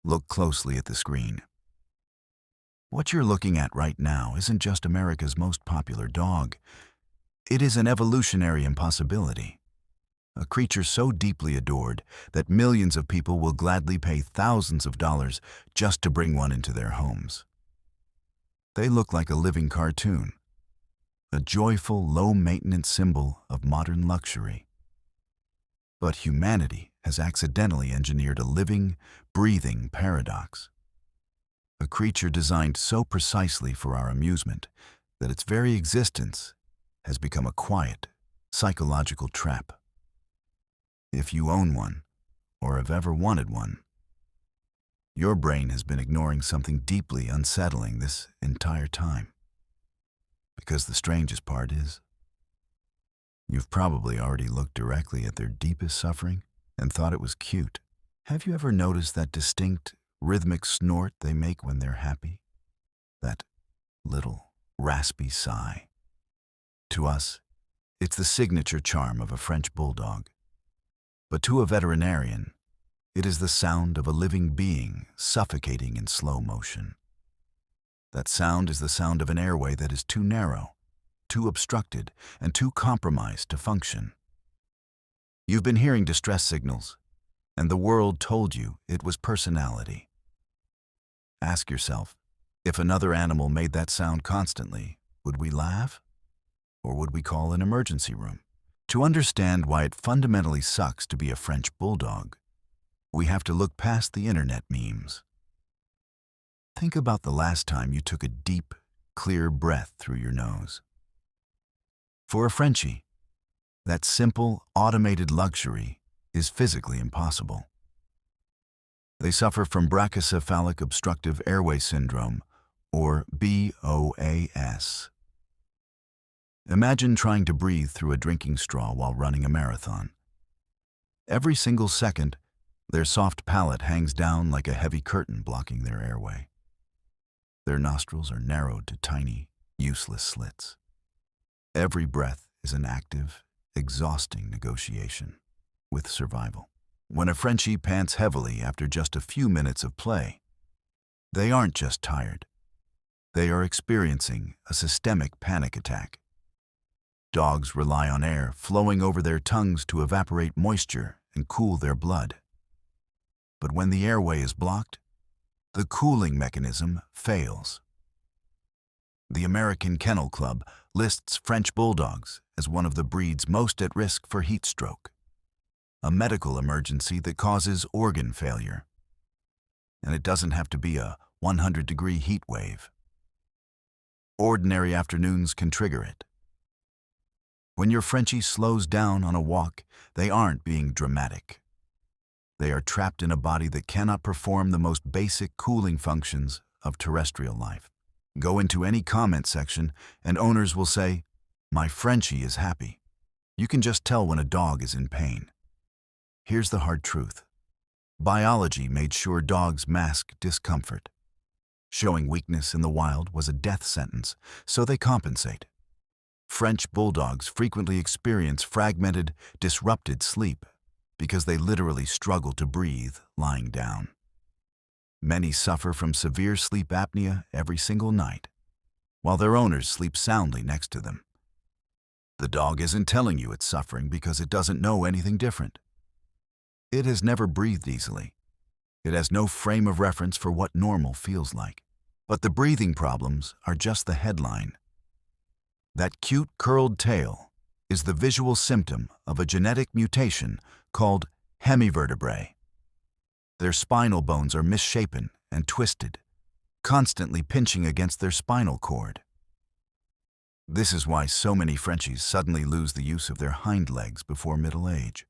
Look closely at the screen. What you're looking at right now isn't just America's most popular dog. It is an evolutionary impossibility. A creature so deeply adored that millions of people will gladly pay thousands of dollars just to bring one into their homes. They look like a living cartoon, a joyful, low-maintenance symbol of modern luxury. But humanity has accidentally engineered a living, breathing paradox. A creature designed so precisely for our amusement that its very existence has become a quiet, psychological trap. If you own one, or have ever wanted one, your brain has been ignoring something deeply unsettling this entire time. Because the strangest part is, you've probably already looked directly at their deepest suffering and thought it was cute. Have you ever noticed that distinct, rhythmic snort they make when they're happy? That little, raspy sigh. To us, it's the signature charm of a French Bulldog. But to a veterinarian, it is the sound of a living being suffocating in slow motion. That sound is the sound of an airway that is too narrow, too obstructed, and too compromised to function. You've been hearing distress signals, and the world told you it was personality. Ask yourself, if another animal made that sound constantly, would we laugh? Or would we call an emergency room? To understand why it fundamentally sucks to be a French Bulldog, we have to look past the internet memes. Think about the last time you took a deep, clear breath through your nose. For a Frenchie, that simple, automated luxury is physically impossible. They suffer from Brachycephalic obstructive airway syndrome, or BOAS. Imagine trying to breathe through a drinking straw while running a marathon. Every single second, their soft palate hangs down like a heavy curtain blocking their airway. Their nostrils are narrowed to tiny, useless slits. Every breath is an active, exhausting negotiation with survival. When a Frenchie pants heavily after just a few minutes of play, they aren't just tired. They are experiencing a systemic panic attack. Dogs rely on air flowing over their tongues to evaporate moisture and cool their blood. But when the airway is blocked, the cooling mechanism fails. The American Kennel Club lists French Bulldogs as one of the breeds most at risk for heat stroke, a medical emergency that causes organ failure. And it doesn't have to be a 100-degree heat wave. Ordinary afternoons can trigger it. When your Frenchie slows down on a walk, they aren't being dramatic. They are trapped in a body that cannot perform the most basic cooling functions of terrestrial life. Go into any comment section and owners will say, "My Frenchie is happy." You can just tell when a dog is in pain. Here's the hard truth. Biology made sure dogs mask discomfort. Showing weakness in the wild was a death sentence, so they compensate. French Bulldogs frequently experience fragmented, disrupted sleep because they literally struggle to breathe lying down. Many suffer from severe sleep apnea every single night, while their owners sleep soundly next to them. The dog isn't telling you it's suffering because it doesn't know anything different. It has never breathed easily. It has no frame of reference for what normal feels like. But the breathing problems are just the headline. That cute curled tail is the visual symptom of a genetic mutation called hemivertebrae. Their spinal bones are misshapen and twisted, constantly pinching against their spinal cord. This is why so many Frenchies suddenly lose the use of their hind legs before middle age.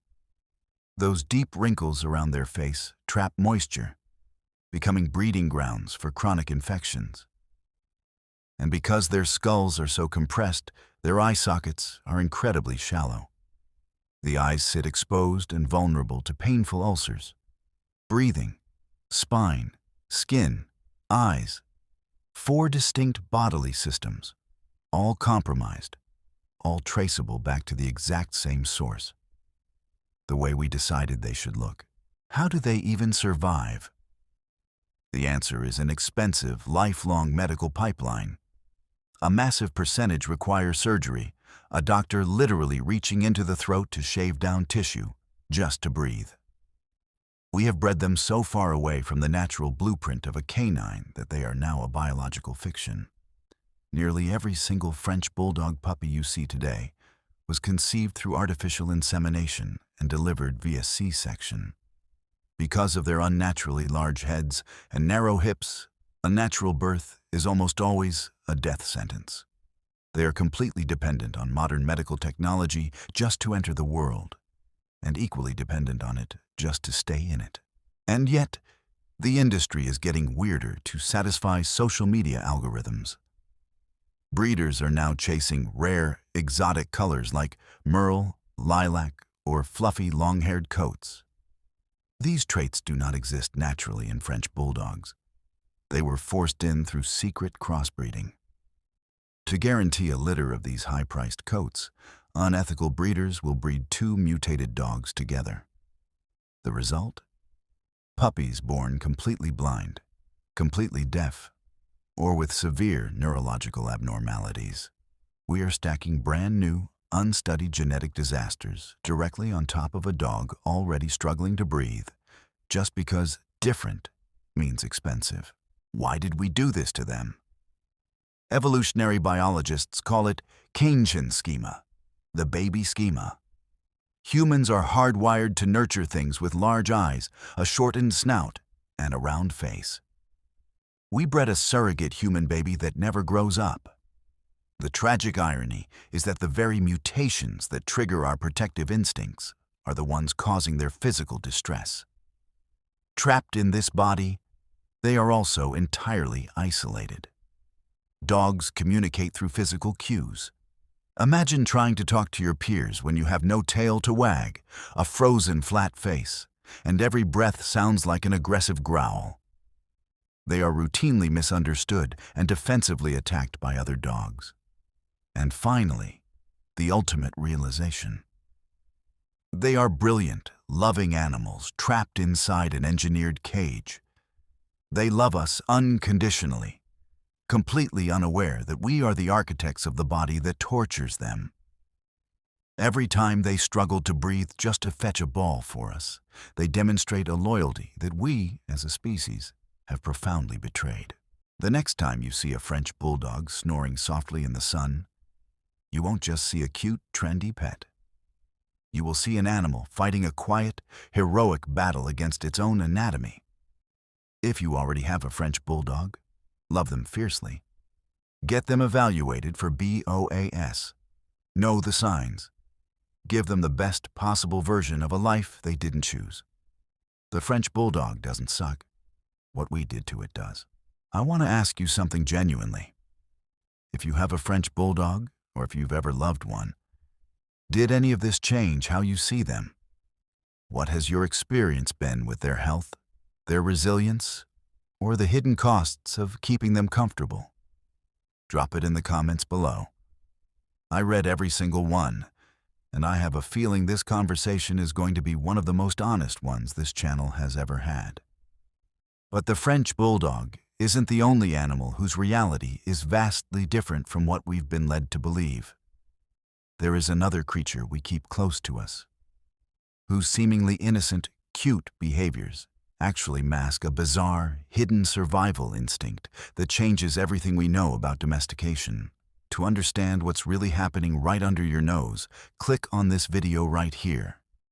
Those deep wrinkles around their face trap moisture, becoming breeding grounds for chronic infections. And because their skulls are so compressed, their eye sockets are incredibly shallow. The eyes sit exposed and vulnerable to painful ulcers. Breathing, spine, skin, eyes. 4 distinct bodily systems, all compromised, all traceable back to the exact same source. The way we decided they should look. How do they even survive? The answer is an expensive, lifelong medical pipeline. A massive percentage require surgery, a doctor literally reaching into the throat to shave down tissue just to breathe. We have bred them so far away from the natural blueprint of a canine that they are now a biological fiction. Nearly every single French Bulldog puppy you see today was conceived through artificial insemination and delivered via C-section. Because of their unnaturally large heads and narrow hips, a natural birth is almost always a death sentence. They are completely dependent on modern medical technology just to enter the world, and equally dependent on it just to stay in it. And yet, the industry is getting weirder to satisfy social media algorithms. Breeders are now chasing rare, exotic colors like merle, lilac, or fluffy, long-haired coats. These traits do not exist naturally in French Bulldogs. They were forced in through secret crossbreeding. To guarantee a litter of these high-priced coats, unethical breeders will breed two mutated dogs together. The result? Puppies born completely blind, completely deaf, or with severe neurological abnormalities. We are stacking brand new, unstudied genetic disasters directly on top of a dog already struggling to breathe, just because different means expensive. Why did we do this to them? Evolutionary biologists call it Keynesian schema, the baby schema. Humans are hardwired to nurture things with large eyes, a shortened snout, and a round face. We bred a surrogate human baby that never grows up. The tragic irony is that the very mutations that trigger our protective instincts are the ones causing their physical distress. Trapped in this body, they are also entirely isolated. Dogs communicate through physical cues. Imagine trying to talk to your peers when you have no tail to wag, a frozen flat face, and every breath sounds like an aggressive growl. They are routinely misunderstood and defensively attacked by other dogs. And finally, the ultimate realization. They are brilliant, loving animals trapped inside an engineered cage. They love us unconditionally, completely unaware that we are the architects of the body that tortures them. Every time they struggle to breathe just to fetch a ball for us, they demonstrate a loyalty that we, as a species, have profoundly betrayed. The next time you see a French Bulldog snoring softly in the sun, you won't just see a cute, trendy pet. You will see an animal fighting a quiet, heroic battle against its own anatomy. If you already have a French Bulldog, love them fiercely. Get them evaluated for BOAS. Know the signs. Give them the best possible version of a life they didn't choose. The French Bulldog doesn't suck. What we did to it does. I want to ask you something genuinely. If you have a French Bulldog, or if you've ever loved one, did any of this change how you see them? What has your experience been with their health, their resilience, or the hidden costs of keeping them comfortable? Drop it in the comments below. I read every single one, and I have a feeling this conversation is going to be one of the most honest ones this channel has ever had. But the French Bulldog isn't the only animal whose reality is vastly different from what we've been led to believe. There is another creature we keep close to us, whose seemingly innocent, cute behaviors actually mask a bizarre, hidden survival instinct that changes everything we know about domestication. To understand what's really happening right under your nose, click on this video right here.